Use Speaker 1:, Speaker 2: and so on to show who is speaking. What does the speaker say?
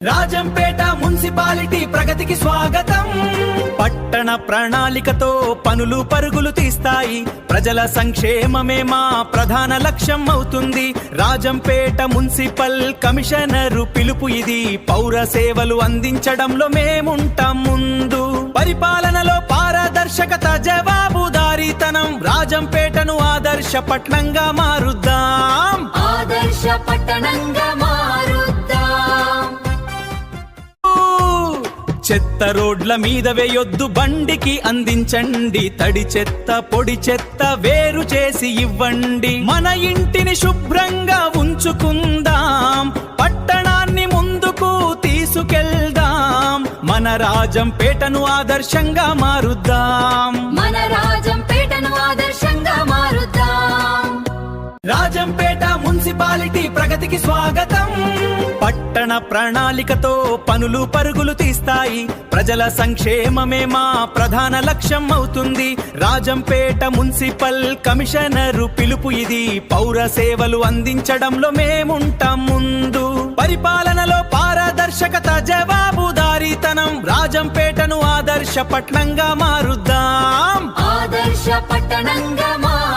Speaker 1: Rajampet municipality ప్రగతికి స్వాగతం. పట్టణ ప్రణాళికతో పనులు పరుగులు తీస్తాయి. ప్రజల సంక్షేమమే మా ప్రధాన లక్ష్యం అవుతుంది. రాజంపేట మున్సిపల్ కమిషనరు పిలుపు ఇది. పౌర సేవలు అందించడంలో మేముంటాం ముందు. పరిపాలనలో పారదర్శకత, జవాబుదారీతనం. రాజంపేటను ఆదర్శ పట్టణంగా మారుద్దాం.
Speaker 2: ఆదర్శ పట్టణంగా మారుద్దాం.
Speaker 1: చెత్త రోడ్ల మీద వేయొద్దు, బండికి అందించండి. తడి చెత్త పొడి చెత్త వేరు చేసి ఇవ్వండి. మన ఇంటిని శుభ్రంగా ఉంచుకుందాం. పట్టణాన్ని ముందుకు తీసుకెళ్దాం. మన రాజంపేటను ఆదర్శంగా మారుద్దాం.
Speaker 2: మన రాజంపేటను ఆదర్శంగా మారుద్దాం.
Speaker 1: రాజంపేట మున్సిపాలిటీ ప్రగతికి స్వాగతం. పట్టణ ప్రణాళికతో పనులు పరుగులు తీస్తాయి. ప్రజల సంక్షేమమే మా ప్రధాన లక్ష్యం అవుతుంది. రాజంపేట మున్సిపల్ కమిషనరు పిలుపు ఇది. పౌర సేవలు అందించడంలో మేముంటాం ముందు. పరిపాలనలో పారదర్శకత, జవాబుదారీతనం. రాజంపేటను ఆదర్శ పట్టణంగా మారుద్దాం.
Speaker 2: ఆదర్శ పట్టణంగా మారుద్దాం.